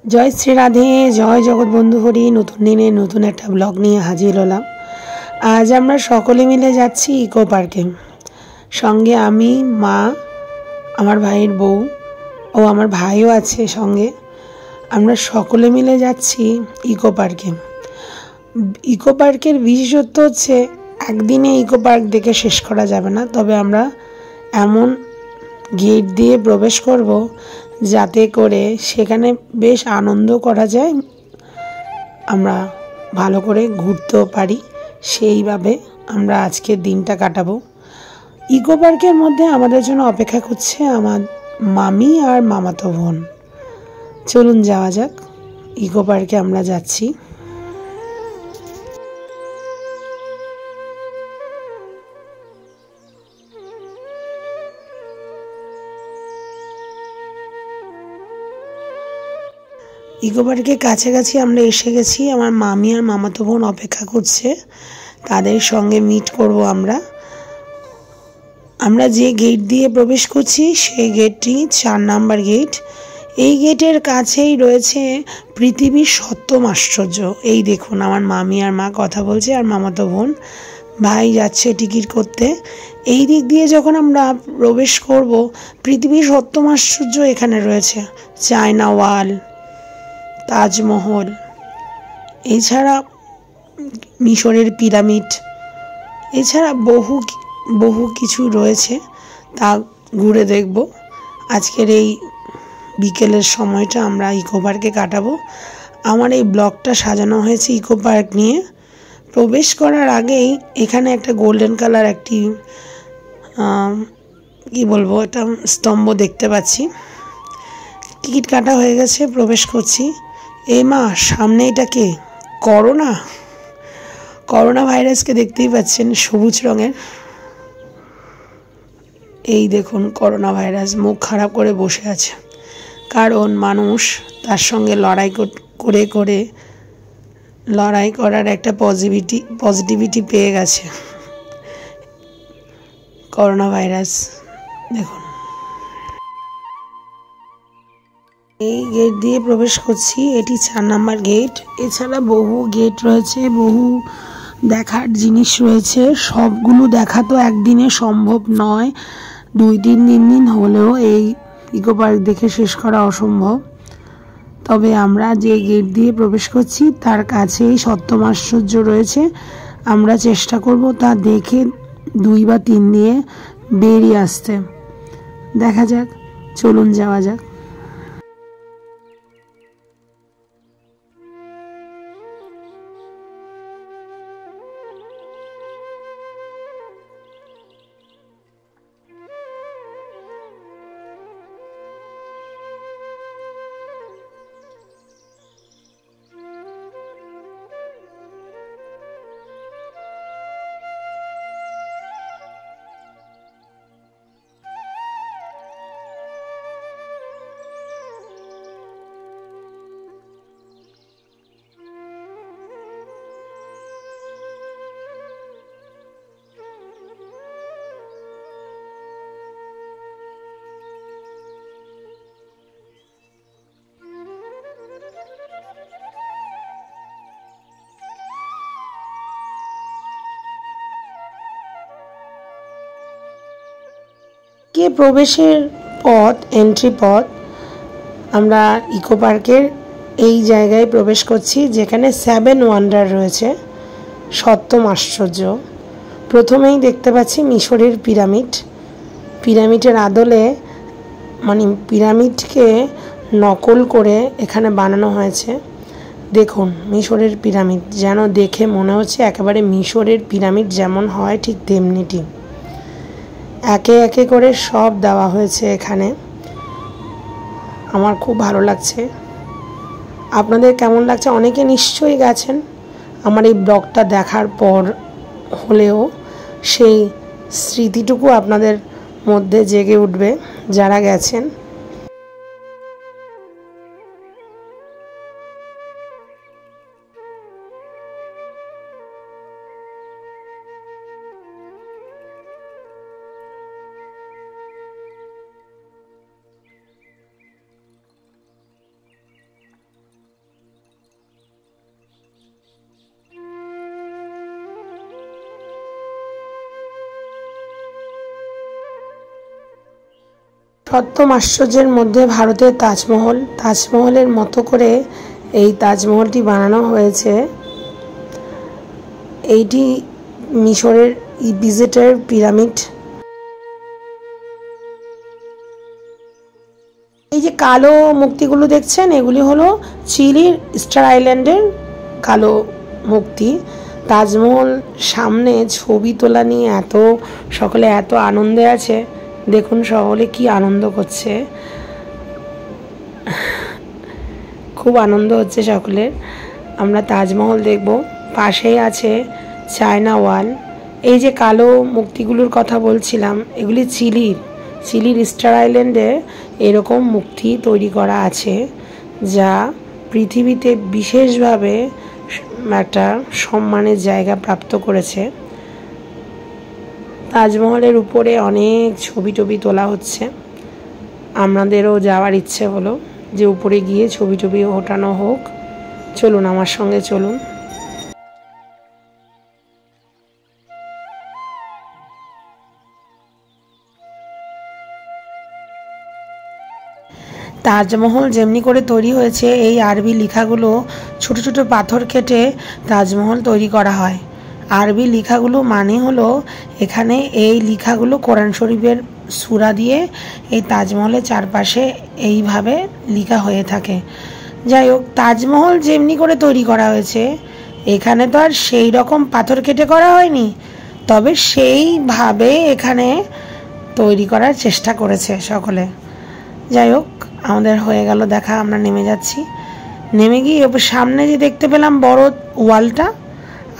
जय श्री राधे जय जगत बंधु हरि नतून दिने नतून एक ब्लग निये हाजिर हलाम। आज आमरा सकले मिले जाচ্ছি इको पार्के। संगे आमी मा आमार भाईर बউ ओ आमार भाईओ आछे संगे। आमरा सकले मिले जाচ্ছি इको पार्के। इको पार्केर विशेषत्व हच्छे एकदिने इको पार्क देखे शेष करा जाबे ना, तबे आमरा एमन गेट दिए प्रवेश करब जाते करे सेखाने बेश आनंद करा जाए, आमरा भालो करे घुरतेও पारी। सेइभाবে आमरा आजकेर दिनटा काटाबो। इको पार्केर मध्य आमादेर जोन्नो अपेक्षा करছে आमार मामी और मामातो बोन। चलुन जाওয়া যাক, इको पार्के आमरा যাচ্ছি। इको पार्के काछाकाछि आमरा एसे गेছি। आमार मामी और मामातो बोन अपेक्षा करছে, तादेर संगे मीट करब आमरा। आमरा जे गेट दिए प्रवेश करছি সেই गेटटी 4 नम्बर गेट। এই गेटेर কাছেই রয়েছে পৃথিবীর সপ্তম আশ্চর্য। এই দেখুন আমার মামি আর মা কথা বলছে আর মামাতো বোন ভাই যাচ্ছে টিকিট করতে। এই দিক দিয়ে যখন আমরা প্রবেশ করব পৃথিবীর সপ্তম আশ্চর্য এখানে রয়েছে। চায়না ওয়াল, তাজমহল, এছাড়া মিশরের পিরামিড, এছাড়া বহু কিছু রয়েছে, তা ঘুরে দেখব। আজকের এই বিকেলের সময়টা আমরা ইকো পার্কে কাটাবো। আমার এই ব্লগটা সাজানো হয়েছে ইকো পার্ক নিয়ে। প্রবেশ করার আগেই এখানে একটা গোল্ডেন কালার একটি কি বলবো একটা স্তম্ভ দেখতে পাচ্ছি। টিকিট কাটা হয়ে গেছে, প্রবেশ করছি। এ মা, সামনে এটা কে? করোনা ভাইরাসকে দেখতেই পাচ্ছেন সবুজ রঙের। এই দেখুন করোনা ভাইরাস মুখ খারাপ করে বসে আছে, কারণ মানুষ তার সঙ্গে লড়াই করার একটা পজিটিভিটি পেয়ে গেছে। করোনা ভাইরাস দেখুন। এই গেট দিয়ে প্রবেশ করছি, এটি 4 নাম্বার গেট। এছাড়া বহু গেট রয়েছে, বহু দেখার জিনিস রয়েছে। সবগুলো দেখা তো একদিনে সম্ভব নয়, 2-3 দিন হলেও এই ইকো পার্ক দেখে শেষ করা অসম্ভব। তবে আমরা যে গেট দিয়ে প্রবেশ করছি তার কাছেই সপ্তম আশ্চর্য রয়েছে। আমরা চেষ্টা করব তা দেখে 2 বা 3 দিয়ে বেরিয়ে আসতে। দেখা যাক, চলুন যাওয়া যাক। के प्रवेशेर पथ एंट्री पथ আমরা ইকো পার্কের এই জায়গায় প্রবেশ করছি যেখানে 7 ওয়ান্ডার রয়েছে, সপ্তম আশ্চর্য। প্রথমেই দেখতে পাচ্ছি মিশরের পিরামিড। পিরামিডের আদলে মানে পিরামিডকে নকল করে এখানে বানানো হয়েছে। দেখুন মিশরের পিরামিড, যেন দেখে মনে হচ্ছে একেবারে মিশরের পিরামিড যেমন হয় ঠিক তেমনিটি। একে একে করে সব দেওয়া হয়েছে এখানে। আমার খুব ভালো লাগছে। আপনাদের কেমন লাগছে? অনেকে নিশ্চয়ই গেছেন আমার এই ব্লগটা দেখার পর হলেও সেই স্মৃতিটুকু আপনাদের মধ্যে জেগে উঠবে যারা গেছেন। সপ্তম আশ্চর্যের মধ্যে ভারতের তাজমহল। তাজমহলের মতো করে এই তাজমহলটি বানানো হয়েছে। এইটি মিশরের ইজিপ্টের পিরামিড। এই যে কালো মূর্তিগুলো দেখছেন, এগুলি হলো চিলির স্টার আইল্যান্ডের কালো মূর্তি। তাজমহল সামনে ছবি তোলা নিয়ে সকলে এত আনন্দে আছে। দেখুন সকলে কি আনন্দ করছে, খুব আনন্দ হচ্ছে সকলের। আমরা তাজমহল দেখব। পাশেই আছে চায়না ওয়াল। এই যে কালো মূর্তিগুলোর কথা বলছিলাম, এগুলি চিলির স্টার আইল্যান্ডে এরকম মূর্তি তৈরি করা আছে, যা পৃথিবীতে বিশেষভাবে একটা সম্মানের জায়গা প্রাপ্ত করেছে। তাজমহলের উপরে অনেক ছবি টবি তোলা হচ্ছে। আমাদেরও যাওয়ার ইচ্ছে হলো যে উপরে গিয়ে ছবি টবি ওঠানো হোক। চলুন আমার সঙ্গে চলুন। তাজমহল যেমনি করে তৈরি হয়েছে, এই আরবি লেখাগুলো ছোট ছোট পাথর কেটে তাজমহল তৈরি করা হয়। আরবি লেখাগুলো মানে হলো, এখানে এই লেখাগুলো কোরআন শরীফের সূরা দিয়ে এই তাজমহলের চারপাশে এইভাবে লেখা হয়ে থাকে। যাই হোক, তাজমহল যেমনি করে তৈরি করা হয়েছে, এখানে তো আর সেই রকম পাথর কেটে করা হয়নি, তবে সেইভাবে এখানে তৈরি করার চেষ্টা করেছে সকলে। যাই হোক, আমাদের হয়ে গেল দেখা। আমরা নেমে যাচ্ছি। নেমে গিয়ে সামনে যে দেখতে পেলাম বড় ওয়ালটা,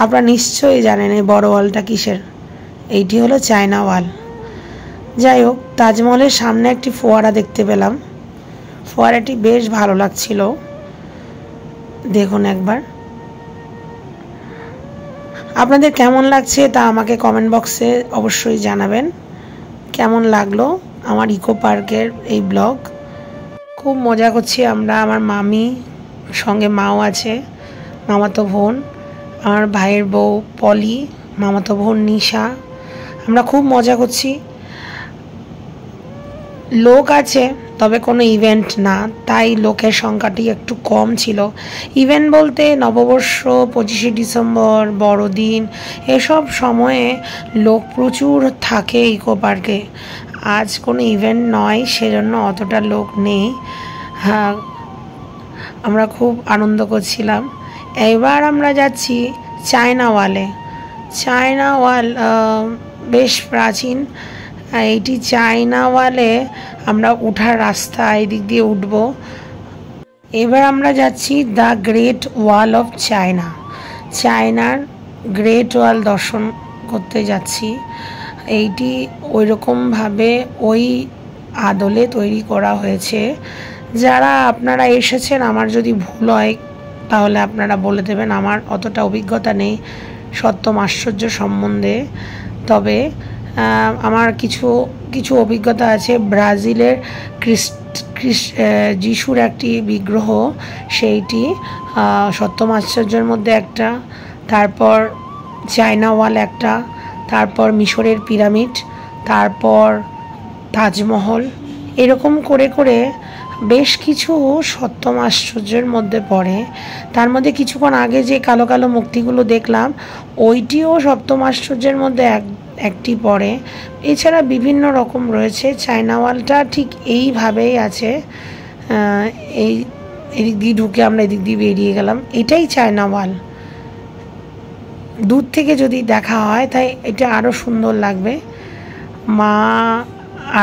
আপনারা নিশ্চয়ই জানেন এই বড় ওয়ালটা কিসের। এইটি হলো চায়না ওয়াল। যাই হোক, তাজমহলের সামনে একটি ফোয়ারা দেখতে পেলাম। ফোয়ারাটি বেশ ভালো লাগছিল, দেখুন একবার। আপনাদের কেমন লাগছে তা আমাকে কমেন্ট বক্সে অবশ্যই জানাবেন। কেমন লাগলো আমার ইকো পার্কের এই ব্লগ। খুব মজা করছি আমরা। আমার মামি সঙ্গে মাও আছে, মামাতো বোন, আমার ভাইয়ের বউ পলি, মামাতো বোন নিশা। আমরা খুব মজা করছি। লোক আছে, তবে কোনো ইভেন্ট না, তাই লোকের সংখ্যাটি একটু কম ছিল। ইভেন্ট বলতে নববর্ষ, 25শে ডিসেম্বর, বড়দিন, এসব সময়ে লোক প্রচুর থাকে ইকো পার্কে। আজ কোনো ইভেন্ট নয়, সেজন্য অতটা লোক নেই। হ্যাঁ, আমরা খুব আনন্দ করছিলাম। এবার আমরা যাচ্ছি চায়না ওয়ালে। চায়না ওয়াল বেশ প্রাচীন। এইটি চায়না ওয়ালে আমরা উঠার রাস্তা, এই দিক দিয়ে উঠব। এবার আমরা যাচ্ছি the great wall of China. চায়নার গ্রেট ওয়াল দর্শন করতে যাচ্ছি। এইটি ওই রকমভাবে ওই আদলে তৈরি করা হয়েছে। যারা আপনারা এসেছেন, আমার যদি ভুল হয় তাহলে আপনারা বলে দেবেন, আমার অতটা অভিজ্ঞতা নেই সপ্তম আশ্চর্য সম্বন্ধে। তবে আমার কিছু অভিজ্ঞতা আছে। ব্রাজিলের যিশুর একটি বিগ্রহ, সেইটি সপ্তম আশ্চর্যের মধ্যে একটা। তারপর চায়না ওয়াল একটা, তারপর মিশরের পিরামিড, তারপর তাজমহল, এরকম করে করে বেশ কিছু সপ্তম আশ্চর্যের মধ্যে পড়ে। তার মধ্যে কিছুক্ষণ আগে যে কালো কালো মূর্তিগুলো দেখলাম, ওইটিও সপ্তম আশ্চর্যের মধ্যে একটি পড়ে। এছাড়া বিভিন্ন রকম রয়েছে। চায়না ওয়ালটা ঠিক এইভাবেই আছে। এদিক দিয়ে ঢুকে আমরা এদিক দিয়ে বেরিয়ে গেলাম। এটাই চায়না ওয়াল। দূর থেকে যদি দেখা হয় তাই এটা আরও সুন্দর লাগবে। মা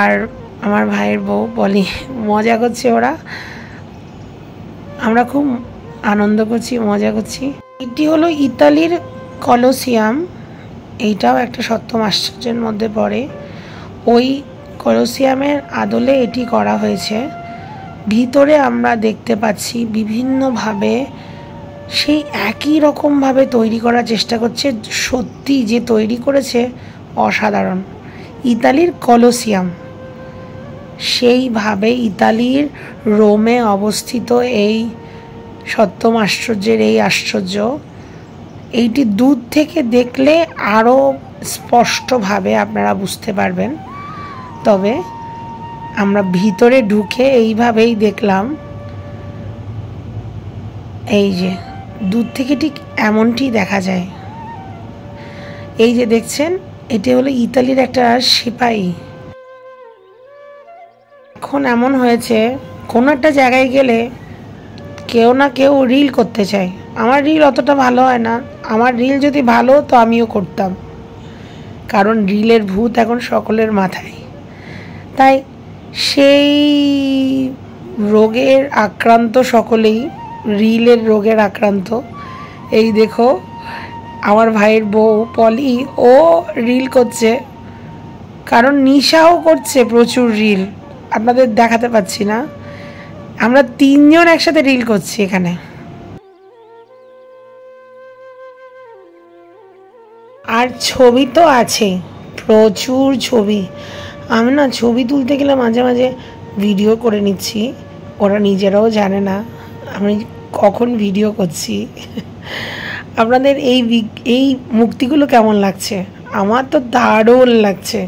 আর আমার ভাইয়ের বউ বলি মজা করছে ওরা, আমরা খুব আনন্দ করছি, মজা করছি। এটি হলো ইতালির কলোসিয়াম। এইটাও একটা সপ্তম আশ্চর্যের মধ্যে পড়ে। ওই কলোসিয়ামের আদলে এটি করা হয়েছে। ভিতরে আমরা দেখতে পাচ্ছি বিভিন্নভাবে সেই একই রকমভাবে তৈরি করার চেষ্টা করছে। সত্যি যে তৈরি করেছে অসাধারণ। ইতালির কলোসিয়াম সেইভাবে ইতালির রোমে অবস্থিত এই সপ্তম আশ্চর্যের এই আশ্চর্য। এইটি দূর থেকে দেখলে আরও স্পষ্টভাবে আপনারা বুঝতে পারবেন। তবে আমরা ভিতরে ঢুকে এইভাবেই দেখলাম, এই যে দূর থেকে ঠিক এমনটি দেখা যায়। এই যে দেখছেন, এটি হলো ইতালির একটা সিপাহী। এখন এমন হয়েছে, কোনো একটা জায়গায় গেলে কেউ না কেউ রিল করতে চায়। আমার রিল অতটা ভালো হয় না, আমার রিল যদি ভালো হতো আমিও করতাম, কারণ রিলের ভূত এখন সকলের মাথায়। তাই সেই রোগের আক্রান্ত সকলেই, রিলের রোগের আক্রান্ত। এই দেখো আমার ভাইয়ের বউ পলি, ও রিল করছে, কারণ নিশাও করছে প্রচুর রিল। আপনাদের দেখাতে পাচ্ছি না, আমরা তিনজন একসাথে রিল করছি এখানে। আর ছবি তো আছে, প্রচুর ছবি। আমি না ছবি তুলতে গেলে মাঝে মাঝে ভিডিও করে নিচ্ছি, ওরা নিজেরাও জানে না আমি কখন ভিডিও করছি। আপনাদের এই মূর্তিগুলো কেমন লাগছে? আমার তো দারুণ লাগছে।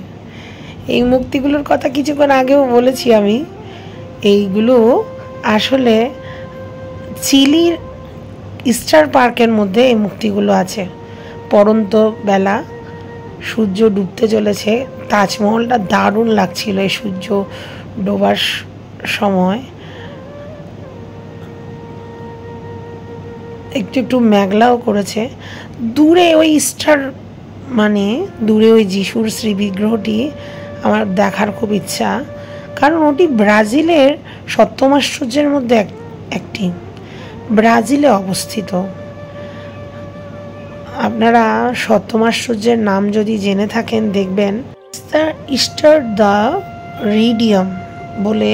এই মূর্তিগুলোর কথা কিছুক্ষণ আগেও বলেছি আমি। এইগুলো আসলে চিলির ইস্টার পার্কের মধ্যে এই মূর্তিগুলো আছে। পড়ন্ত বেলা, সূর্য ডুবতে চলেছে, তাজমহলটা দারুণ লাগছিল এই সূর্য ডোবার সময়। একটু একটু মেঘলাও করেছে। দূরে ওই স্টার, মানে দূরে ওই যিশুর শ্রী বিগ্রহটি আমার দেখার খুব ইচ্ছা, কারণ ওটি ব্রাজিলের সপ্তম আশ্চর্যের মধ্যে একটি, ব্রাজিলে অবস্থিত। আপনারা সপ্তম আশ্চর্যের নাম যদি জেনে থাকেন দেখবেন, ইস্টার দ্য রিডিয়াম বলে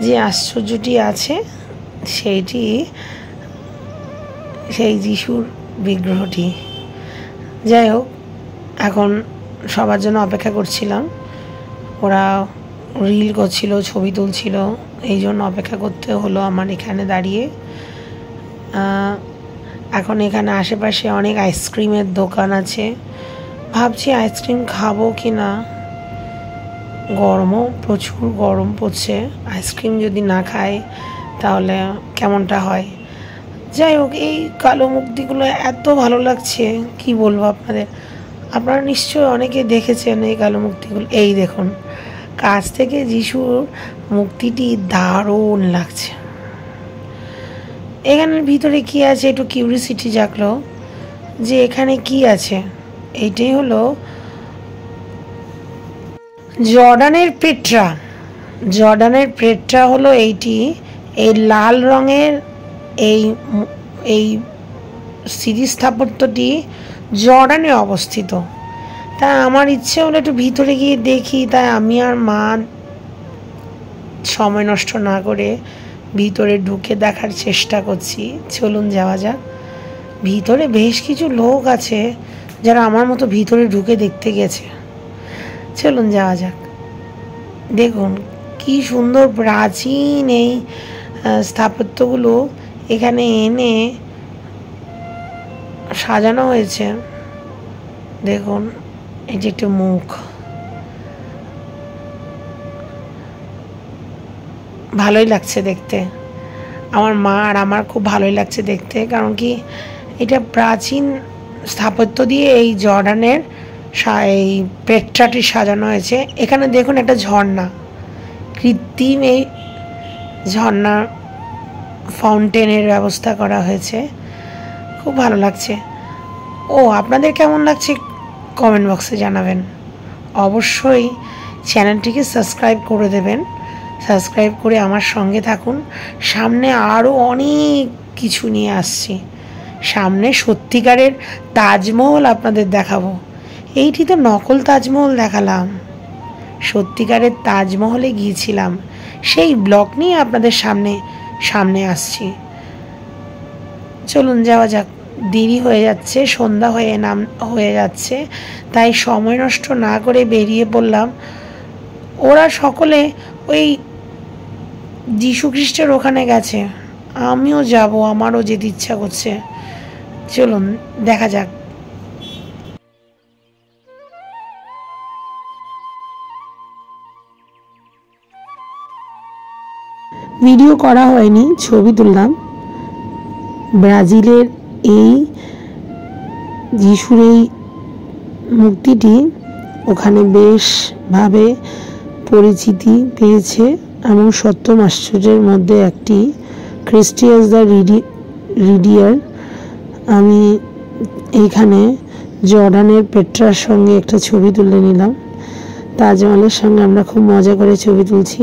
যে আশ্চর্যটি আছে, সেইটি সেই যিশুর বিগ্রহটি। যাই হোক, এখন সবার জন্য অপেক্ষা করছিলাম, ওরা রিল করছিল, ছবি তুলছিল, এই জন্য অপেক্ষা করতে হলো আমার এখানে দাঁড়িয়ে। এখন এখানে আশেপাশে অনেক আইসক্রিমের দোকান আছে, ভাবছি আইসক্রিম খাবো কি না। গরমও প্রচুর, গরম পড়ছে, আইসক্রিম যদি না খাই তাহলে কেমনটা হয়। যাই হোক, এই কালো মূর্তিগুলো এত ভালো লাগছে কি বলবো আপনাদের। আপনারা নিশ্চয়ই অনেকে দেখেছেন এই কালো মূর্তিগুলো। এই দেখুন, কাছ থেকে যিশুর মূর্তিটি দারুণ লাগছে। এখানের ভিতরে কি আছে একটু কিউরিসিটি জাগলো, যে এখানে কি আছে। এইটাই হলো জর্ডানের পেট্রা। জর্ডানের পেট্রা হলো এইটি। এই লাল রঙের এই এই স্থাপত্যটি জর্ডানে অবস্থিত। তাই আমার ইচ্ছে হলো একটু ভিতরে গিয়ে দেখি, তাই আমি আর মা সময় নষ্ট না করে ভিতরে ঢুকে দেখার চেষ্টা করছি। চলুন যাওয়া যাক। ভিতরে বেশ কিছু লোক আছে যারা আমার মতো ভিতরে ঢুকে দেখতে গেছে। চলুন যাওয়া যাক। দেখুন কি সুন্দর প্রাচীন এই স্থাপত্যগুলো এখানে এনে সাজানো হয়েছে। দেখুন, এই যে একটা মুখ, ভালোই লাগছে দেখতে। আমার মা আর আমার খুব ভালোই লাগছে দেখতে, কারণ কি এটা প্রাচীন স্থাপত্য দিয়ে এই জর্ডানের এই পেট্রাটি সাজানো হয়েছে। এখানে দেখুন একটা ঝর্ণা, কৃত্রিম এই ঝর্ণা ফাউন্টেনের ব্যবস্থা করা হয়েছে, খুব ভালো লাগছে। ও আপনাদের কেমন লাগছে কমেন্ট বক্সে জানাবেন। অবশ্যই চ্যানেলটিকে সাবস্ক্রাইব করে দেবেন, সাবস্ক্রাইব করে আমার সঙ্গে থাকুন। সামনে আরও অনেক কিছু নিয়ে আসছি। সামনে সত্যিকারের তাজমহল আপনাদের দেখাবো। এইটি তো নকল তাজমহল দেখালাম, সত্যিকারের তাজমহলে গিয়েছিলাম, সেই ব্লগ নিয়ে আপনাদের সামনে আসছি। চলুন যাওয়া যাক। দেরি হয়ে যাচ্ছে, সন্ধ্যা হয়ে যাচ্ছে, তাই সময় নষ্ট না করে বেরিয়ে পড়লাম। ওরা সকলে ওই যীশু খ্রিস্টের ওখানে গেছে, আমিও যাব, আমারও যেতে ইচ্ছা করছে। চলুন দেখা যাক। ভিডিও করা হয়নি, ছবি তুললাম। ব্রাজিলের এই যিশুর এই মূর্তিটি ওখানে বেশভাবে পরিচিতি পেয়েছে এবং সপ্তম আশ্চর্যের মধ্যে একটি। ক্রিস্টিয়াস দ্য রিডিয়ার। আমি এইখানে জর্ডানের পেট্রার সঙ্গে একটা ছবি তুলে নিলাম। তাজমহলের সঙ্গে আমরা খুব মজা করে ছবি তুলছি।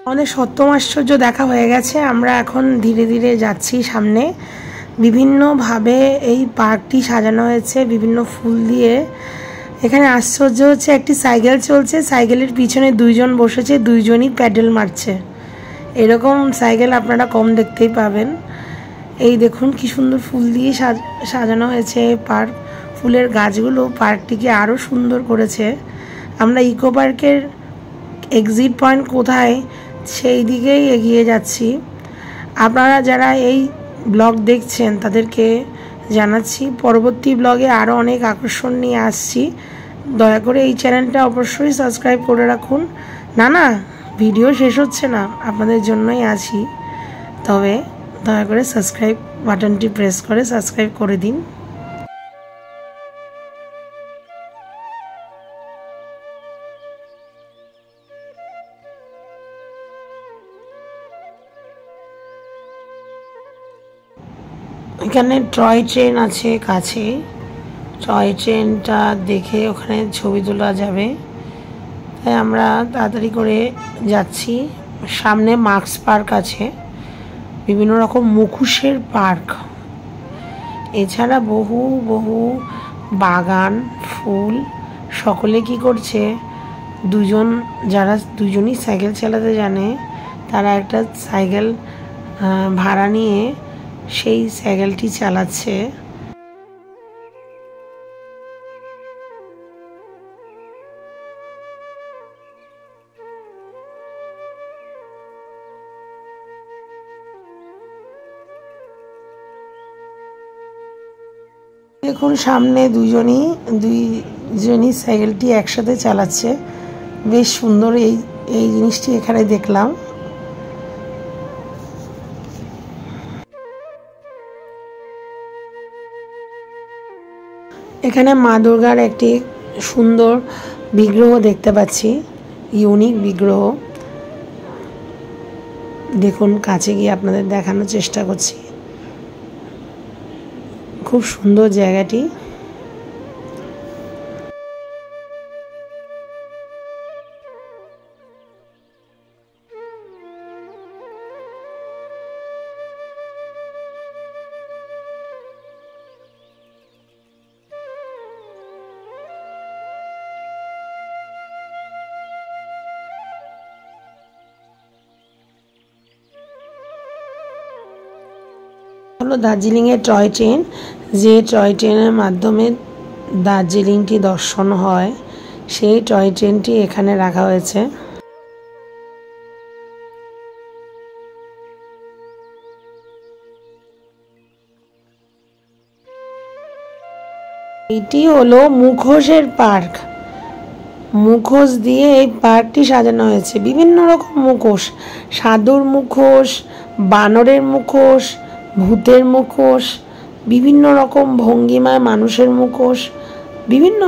আমাদের সপ্তম আশ্চর্য দেখা হয়ে গেছে। আমরা এখন ধীরে ধীরে যাচ্ছি সামনে। বিভিন্নভাবে এই পার্কটি সাজানো হয়েছে বিভিন্ন ফুল দিয়ে। এখানে আশ্চর্য হচ্ছে একটি সাইকেল চলছে, সাইকেলের পিছনে দুইজন বসেছে, দুইজনই প্যাডেল মারছে। এরকম সাইকেল আপনারা কম দেখতেই পাবেন। এই দেখুন কি সুন্দর ফুল দিয়ে সাজানো হয়েছে পার্ক। ফুলের গাছগুলো পার্কটিকে আরও সুন্দর করেছে। আমরা ইকো পার্কের এক্সিট পয়েন্ট কোথায় সেই দিকেই এগিয়ে যাচ্ছি। আপনারা যারা এই ব্লগ দেখছেন তাদেরকে জানাচ্ছি পরবর্তী ব্লগে আরও অনেক আকর্ষণ নিয়ে আসছি। দয়া করে এই চ্যানেলটা অবশ্যই সাবস্ক্রাইব করে রাখুন। না ভিডিও শেষ হচ্ছে না, আপনাদের জন্যই আছি। তবে দয়া করে সাবস্ক্রাইব বাটনটি প্রেস করে সাবস্ক্রাইব করে দিন। এখানে টয় ট্রেন আছে কাছে। টয় ট্রেনটা দেখে ওখানে ছবি তোলা যাবে, তাই আমরা তাড়াতাড়ি করে যাচ্ছি। সামনে মার্কস পার্ক আছে, বিভিন্ন রকম মুখোশের পার্ক। এছাড়া বহু বহু বাগান, ফুল। সকলে কি করছে, দুজনই সাইকেল চালাতে জানে, তারা একটা সাইকেল ভাড়া নিয়ে সেই সাইকেলটি চালাচ্ছে। দেখুন সামনে দুইজনই সাইকেলটি একসাথে চালাচ্ছে। বেশ সুন্দর এই জিনিসটি এখানে দেখলাম। এখানে মা দুর্গার একটি সুন্দর বিগ্রহ দেখতে পাচ্ছি, ইউনিক বিগ্রহ। দেখুন কাছে গিয়ে আপনাদের দেখানোর চেষ্টা করছি। খুব সুন্দর জায়গাটি। হলো দার্জিলিংয়ের টয় ট্রেন, যে টয় ট্রেনের মাধ্যমে দার্জিলিংটি দর্শন হয়, সেই টয় ট্রেনটি এখানে রাখা হয়েছে। এটি হলো মুখোশের পার্ক। মুখোশ দিয়ে এই পার্কটি সাজানো হয়েছে। বিভিন্ন রকম মুখোশ, সাধুর মুখোশ, বানরের মুখোশ, ভূতের মুখোশ, বিভিন্ন রকম ভঙ্গিমায় মানুষের মুখোশ, বিভিন্ন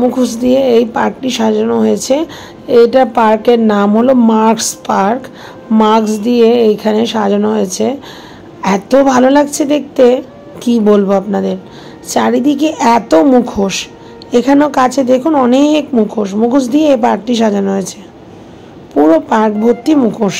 মুখোশ দিয়ে এই পার্কটি সাজানো হয়েছে। এটা পার্কের নাম হলো মার্কস পার্ক। মার্কস দিয়ে এইখানে সাজানো হয়েছে। এত ভালো লাগছে দেখতে, কি বলবো আপনাদের। চারিদিকে এত মুখোশ, এখানেও কাছে দেখুন অনেক মুখোশ দিয়ে এই পার্কটি সাজানো হয়েছে। পুরো পার্ক ভর্তি মুখোশ।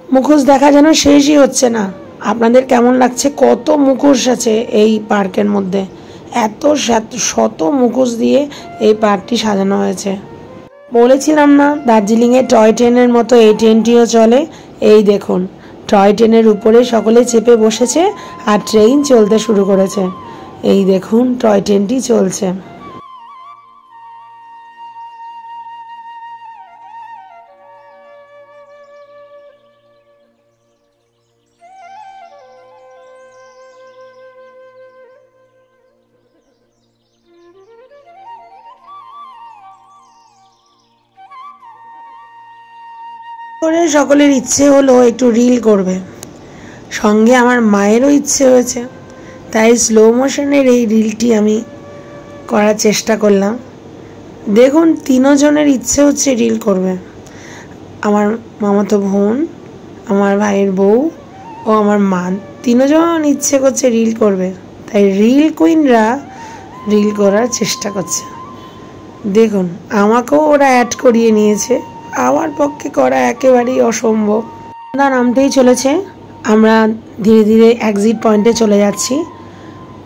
মুখোশ দেখা যেন শেষই হচ্ছে না। আপনাদের কেমন লাগছে? কত মুখোশ আছে এই পার্কের মধ্যে, এত শত মুখোশ দিয়ে এই পার্কটি সাজানো হয়েছে। বলেছিলাম না দার্জিলিংয়ে টয় ট্রেনের মতো এই ট্রেনটিও চলে। এই দেখুন, টয় ট্রেনের উপরে সকলে চেপে বসেছে আর ট্রেন চলতে শুরু করেছে। এই দেখুন টয় ট্রেনটি চলছে। করে সকলের ইচ্ছে হলো একটু রিল করবে, সঙ্গে আমার মায়েরও ইচ্ছে হয়েছে, তাই স্লো মোশনের এই রিলটি আমি করার চেষ্টা করলাম। দেখুন তিনজনের ইচ্ছে হচ্ছে রিল করবে, আমার মামাতো বোন, আমার ভাইয়ের বউ ও আমার মা, তিনজন ইচ্ছে করছে রিল করবে, তাই রিল কুইনরা রিল করার চেষ্টা করছে। দেখুন আমাকেও ওরা অ্যাড করিয়ে নিয়েছে, আমার পক্ষে করা একেবারেই অসম্ভব। সন্ধ্যা নামতেই চলেছে, আমরা ধীরে ধীরে এক্সিট পয়েন্টে চলে যাচ্ছি।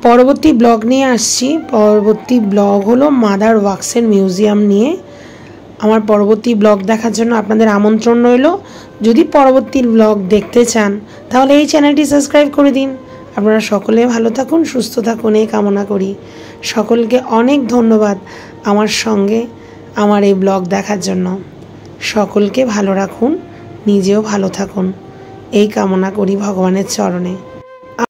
পরবর্তী ব্লগ নিয়ে আসছি। পরবর্তী ব্লগ হলো মাদার ওয়াক্সের মিউজিয়াম নিয়ে। আমার পরবর্তী ব্লগ দেখার জন্য আপনাদের আমন্ত্রণ রইল। যদি পরবর্তী ব্লগ দেখতে চান তাহলে এই চ্যানেলটি সাবস্ক্রাইব করে দিন। আপনারা সকলে ভালো থাকুন, সুস্থ থাকুন এই কামনা করি। সকলকে অনেক ধন্যবাদ আমার সঙ্গে আমার এই ব্লগ দেখার জন্য। সকলকে ভালো রাখুন, নিজেও ভালো থাকুন এই কামনা করি ভগবানের চরণে।